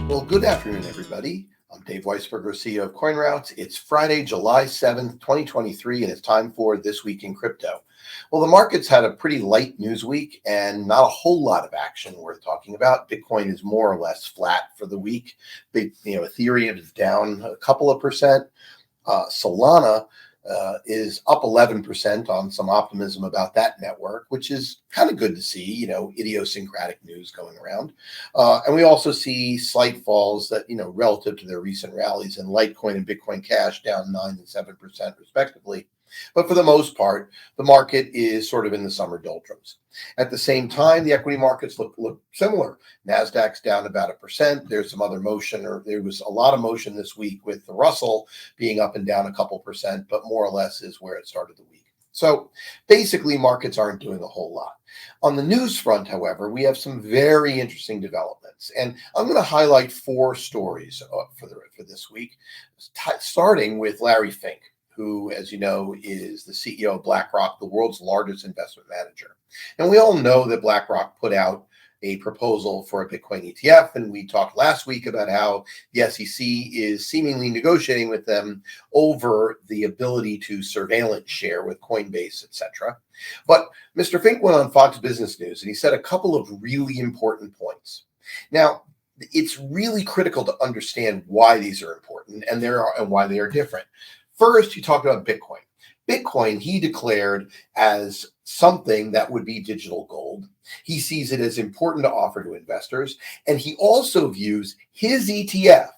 Well, good afternoon, everybody. I'm Dave Weisberger, CEO of CoinRoutes. It's Friday, July 7th, 2023, and it's time for This Week in Crypto. Well, the markets had a pretty light news week and not a whole lot of action worth talking about. Bitcoin is more or less flat for the week. Ethereum is down a couple of percent. Solana is up 11% on some optimism about that network, which is kind of good to see, idiosyncratic news going around. And we also see slight falls that, relative to their recent rallies in Litecoin and Bitcoin Cash down 9 and 7% respectively. But for the most part, the market is sort of in the summer doldrums. At the same time, the equity markets look similar. NASDAQ's down about 1%. There's some other motion, or there was a lot of motion this week with the Russell being up and down a couple percent, but more or less is where it started the week. So basically, markets aren't doing a whole lot. On the news front, however, we have some very interesting developments, and I'm going to highlight 4 stories for this week, starting with Larry Fink, who, as you know, is the CEO of BlackRock, the world's largest investment manager. And we all know that BlackRock put out a proposal for a Bitcoin ETF, and we talked last week about how the SEC is seemingly negotiating with them over the ability to surveillance share with Coinbase, etc. But Mr. Fink went on Fox Business News, and he said a couple of really important points. Now, it's really critical to understand why these are important and why they are different. First, he talked about Bitcoin. Bitcoin, he declared as something that would be digital gold. He sees it as important to offer to investors. And he also views his ETF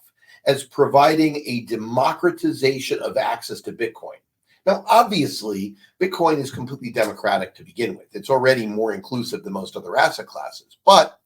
as providing a democratization of access to Bitcoin. Now, obviously, Bitcoin is completely democratic to begin with. It's already more inclusive than most other asset classes. But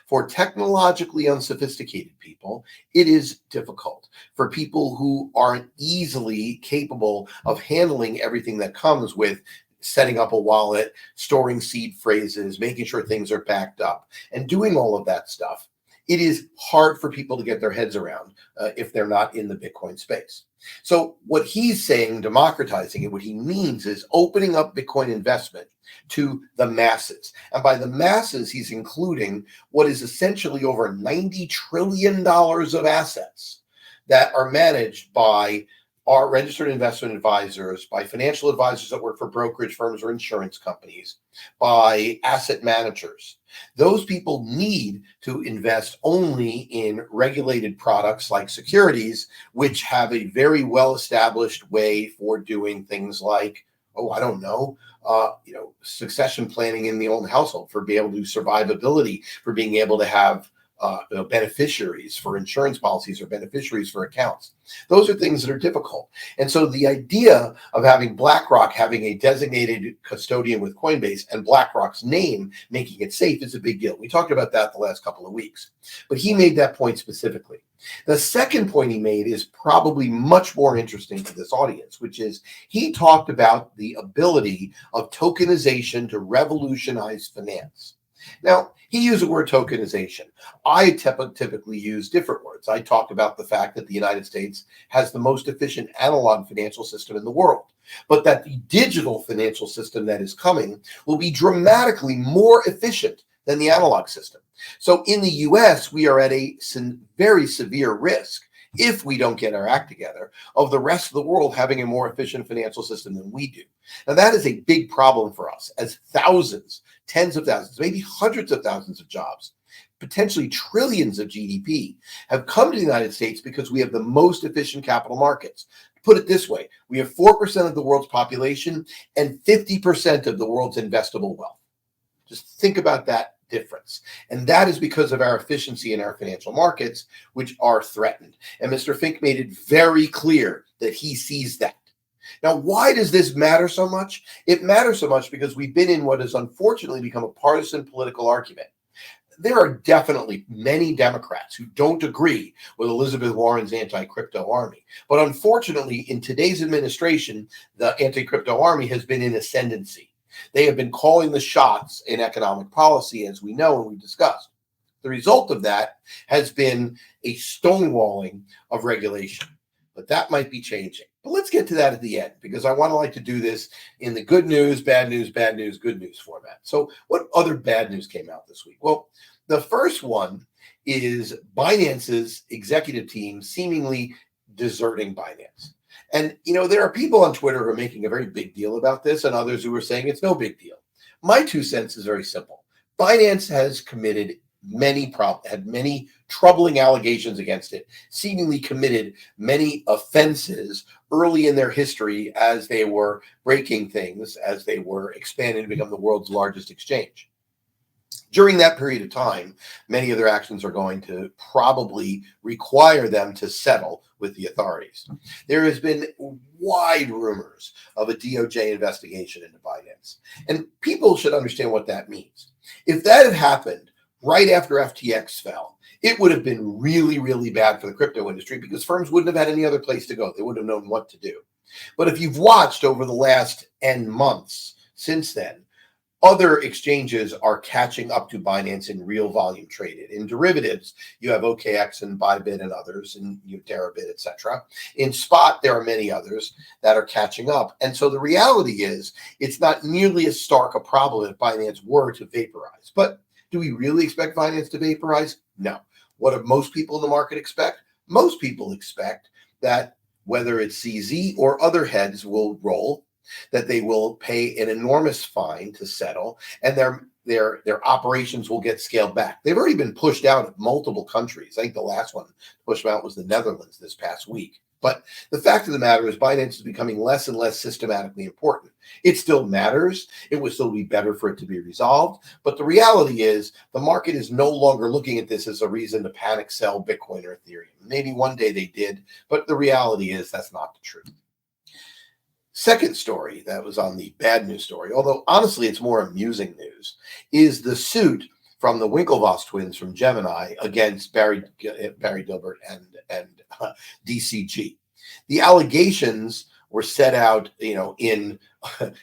for technologically unsophisticated people, it is difficult. For people who aren't easily capable of handling everything that comes with setting up a wallet, storing seed phrases, making sure things are backed up, and doing all of that stuff, it is hard for people to get their heads around if they're not in the Bitcoin space. So what he's saying, democratizing it, what he means is opening up Bitcoin investment to the masses. And by the masses, he's including what is essentially over $90 trillion of assets that are managed by our registered investment advisors, by financial advisors that work for brokerage firms or insurance companies, by asset managers. Those people need to invest only in regulated products like securities, which have a very well-established way for doing things like, succession planning in the own household, for being able to do survivability, for being able to have beneficiaries for insurance policies or beneficiaries for accounts. Those are things that are difficult. And so the idea of having BlackRock having a designated custodian with Coinbase and BlackRock's name making it safe is a big deal. We talked about that the last couple of weeks, but he made that point specifically. The second point he made is probably much more interesting to this audience, which is he talked about the ability of tokenization to revolutionize finance. Now, he used the word tokenization. I typically use different words. I talked about the fact that the United States has the most efficient analog financial system in the world, but that the digital financial system that is coming will be dramatically more efficient than the analog system. So in the US, we are at a very severe risk, if we don't get our act together, of the rest of the world having a more efficient financial system than we do. Now, that is a big problem for us, as thousands, tens of thousands, maybe hundreds of thousands of jobs, potentially trillions of GDP, have come to the United States because we have the most efficient capital markets. Put it this way, we have 4% of the world's population and 50% of the world's investable wealth. Just think about that difference. And that is because of our efficiency in our financial markets, which are threatened. And Mr. Fink made it very clear that he sees that. Now, why does this matter so much? It matters so much because we've been in what has unfortunately become a partisan political argument. There are definitely many Democrats who don't agree with Elizabeth Warren's anti-crypto army. But unfortunately, in today's administration, the anti-crypto army has been in ascendancy. They have been calling the shots in economic policy, as we know and we discussed. The result of that has been a stonewalling of regulation. But that might be changing. But let's get to that at the end because I want to like to do this in the good news, bad news, good news format. So what other bad news came out this week? Well, the first one is Binance's executive team seemingly deserting Binance. And, there are people on Twitter who are making a very big deal about this and others who are saying it's no big deal. My 2 cents is very simple. Binance has committed had many troubling allegations against it, seemingly committed many offenses early in their history as they were breaking things, as they were expanding to become the world's largest exchange. During that period of time, many of their actions are going to probably require them to settle with the authorities. There has been wide rumors of a DOJ investigation into Binance, and people should understand what that means. If that had happened right after FTX fell, it would have been really, really bad for the crypto industry because firms wouldn't have had any other place to go. They wouldn't have known what to do. But if you've watched over the last N months since then, other exchanges are catching up to Binance in real volume traded. In derivatives, you have OKX and Bybit and others, and Deribit, etc. In spot, there are many others that are catching up. And so the reality is, it's not nearly as stark a problem if Binance were to vaporize. But do we really expect Binance to vaporize? No. What do most people in the market expect? Most people expect that whether it's CZ or other heads will roll, that they will pay an enormous fine to settle, and their operations will get scaled back. They've already been pushed out of multiple countries. I think the last one pushed out was the Netherlands this past week. But the fact of the matter is Binance is becoming less and less systematically important. It still matters. It would still be better for it to be resolved. But the reality is the market is no longer looking at this as a reason to panic sell Bitcoin or Ethereum. Maybe one day they did, but the reality is that's not the truth. Second story that was on the bad news story, although honestly it's more amusing news, is the suit from the Winklevoss twins from Gemini against Barry Dilbert and DCG. The allegations were set out, in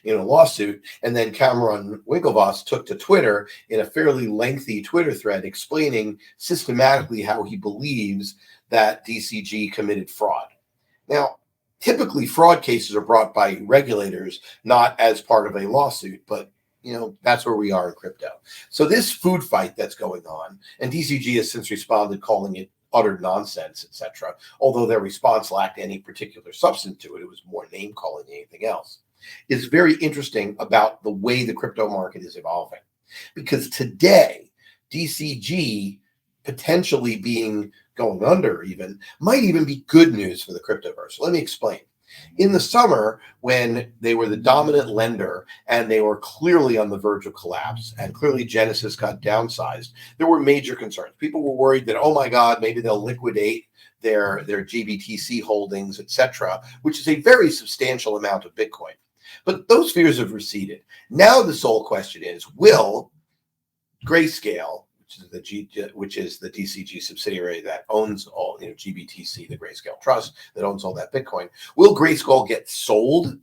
a lawsuit, and then Cameron Winklevoss took to Twitter in a fairly lengthy Twitter thread explaining systematically how he believes that DCG committed fraud. Now, typically, fraud cases are brought by regulators, not as part of a lawsuit, but that's where we are in crypto. So this food fight that's going on, and DCG has since responded calling it utter nonsense, etc. Although their response lacked any particular substance to it, it was more name calling than anything else. Is very interesting about the way the crypto market is evolving, because today DCG potentially going under might even be good news for the cryptoverse. Let me explain. In the summer, when they were the dominant lender and they were clearly on the verge of collapse and clearly Genesis got downsized, there were major concerns. People were worried that, oh my God, maybe they'll liquidate their GBTC holdings, etc., which is a very substantial amount of Bitcoin. But those fears have receded. Now the sole question is, will Grayscale, which is the DCG subsidiary that owns all, GBTC, the Grayscale Trust that owns all that Bitcoin, will Grayscale get sold,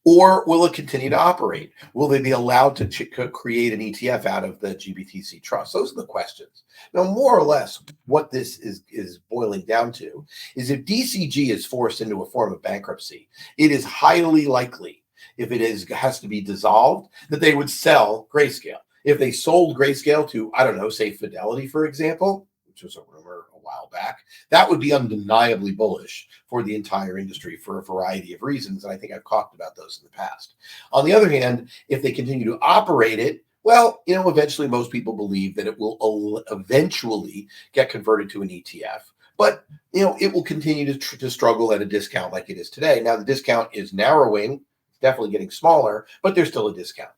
or will it continue to operate? Will they be allowed to create an ETF out of the GBTC Trust? Those are the questions. Now, more or less, what this is boiling down to is if DCG is forced into a form of bankruptcy, it is highly likely, if it has to be dissolved, that they would sell Grayscale. If they sold Grayscale to, I don't know, say Fidelity, for example, which was a rumor a while back, that would be undeniably bullish for the entire industry for a variety of reasons. And I think I've talked about those in the past. On the other hand, if they continue to operate it, well, eventually most people believe that it will eventually get converted to an ETF. But, it will continue to struggle at a discount like it is today. Now, the discount is narrowing, definitely getting smaller, but there's still a discount.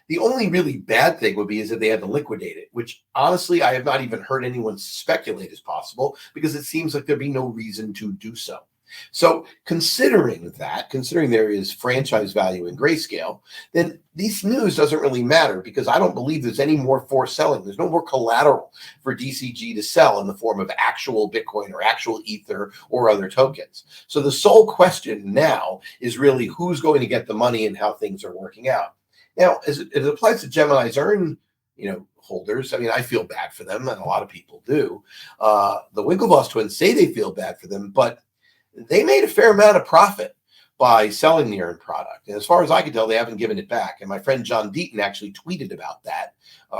The only really bad thing would be is if they had to liquidate it, which honestly, I have not even heard anyone speculate is possible because it seems like there'd be no reason to do so. So considering there is franchise value in Grayscale, then this news doesn't really matter because I don't believe there's any more forced selling. There's no more collateral for DCG to sell in the form of actual Bitcoin or actual Ether or other tokens. So the sole question now is really who's going to get the money and how things are working out. Now, as it applies to Gemini's earn, holders, I feel bad for them, and a lot of people do. The Winklevoss twins say they feel bad for them, but they made a fair amount of profit by selling the earned product. And as far as I can tell, they haven't given it back. And my friend John Deaton actually tweeted about that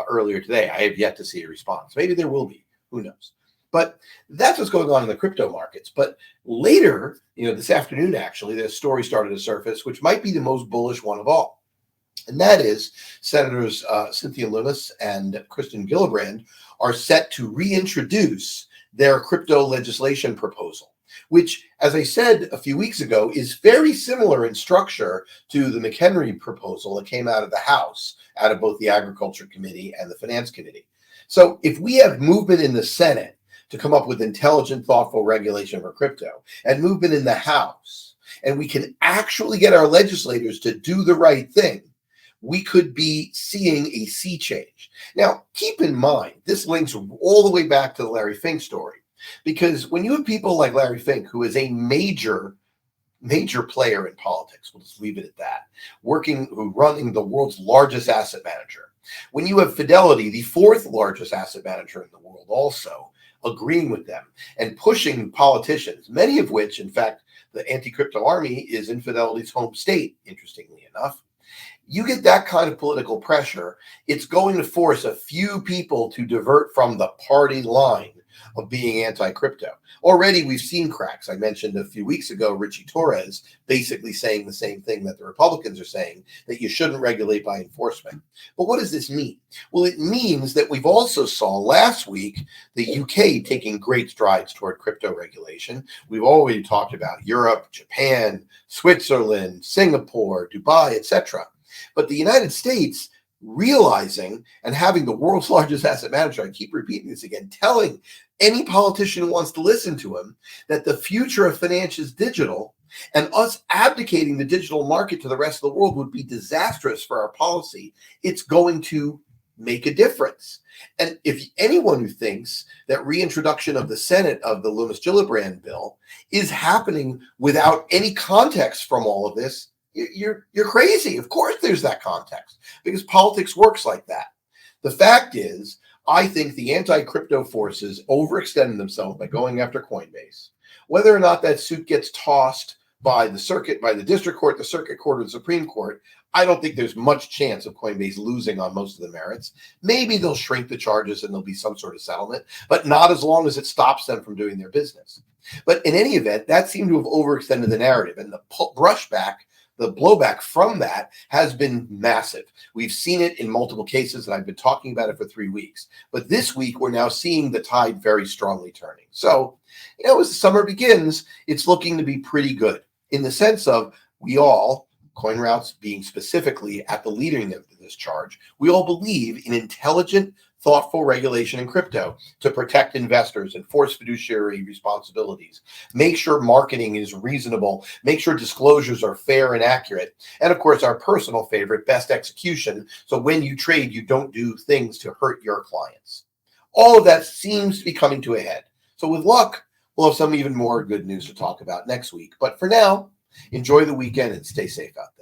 earlier today. I have yet to see a response. Maybe there will be. Who knows? But that's what's going on in the crypto markets. But later, this afternoon, actually, the story started to surface, which might be the most bullish one of all. And that is Senators Cynthia Lummis and Kristen Gillibrand are set to reintroduce their crypto legislation proposal, which, as I said a few weeks ago, is very similar in structure to the McHenry proposal that came out of the House, out of both the Agriculture Committee and the Finance Committee. So if we have movement in the Senate to come up with intelligent, thoughtful regulation for crypto, and movement in the House, and we can actually get our legislators to do the right thing, we could be seeing a sea change. Now, keep in mind, this links all the way back to the Larry Fink story, because when you have people like Larry Fink, who is a major player in politics, we'll just leave it at that, running the world's largest asset manager. When you have Fidelity, the fourth largest asset manager in the world, also agreeing with them and pushing politicians, many of which, in fact, the anti-crypto army is in Fidelity's home state, interestingly enough. You get that kind of political pressure, it's going to force a few people to divert from the party line of being anti-crypto. Already we've seen cracks. I mentioned a few weeks ago, Richie Torres basically saying the same thing that the Republicans are saying, that you shouldn't regulate by enforcement. But what does this mean? Well, it means that we've also saw last week the UK taking great strides toward crypto regulation. We've already talked about Europe, Japan, Switzerland, Singapore, Dubai, etc. But the United States, realizing and having the world's largest asset manager, I keep repeating this again, telling any politician who wants to listen to him that the future of finance is digital, and us abdicating the digital market to the rest of the world would be disastrous for our policy. It's going to make a difference. And if anyone who thinks that reintroduction of the Senate of the Lummis-Gillibrand bill is happening without any context from all of this, you're crazy. Of course there's that context, because politics works like that. The fact is, I think the anti-crypto forces overextended themselves by going after Coinbase. Whether or not that suit gets tossed by the district court, the circuit court, or the Supreme Court, I don't think there's much chance of Coinbase losing on most of the merits. Maybe they'll shrink the charges and there'll be some sort of settlement, but not as long as it stops them from doing their business. But in any event, that seemed to have overextended the narrative, and the blowback from that has been massive. We've seen it in multiple cases, and I've been talking about it for 3 weeks. But this week, we're now seeing the tide very strongly turning. So, as the summer begins, it's looking to be pretty good in the sense of we all, CoinRoutes being specifically at the leading of this charge, we all believe in intelligent, thoughtful regulation in crypto to protect investors, enforce fiduciary responsibilities, make sure marketing is reasonable, make sure disclosures are fair and accurate, and of course our personal favorite, best execution, so when you trade you don't do things to hurt your clients. All of that seems to be coming to a head. So with luck, we'll have some even more good news to talk about next week. But for now, enjoy the weekend and stay safe out there.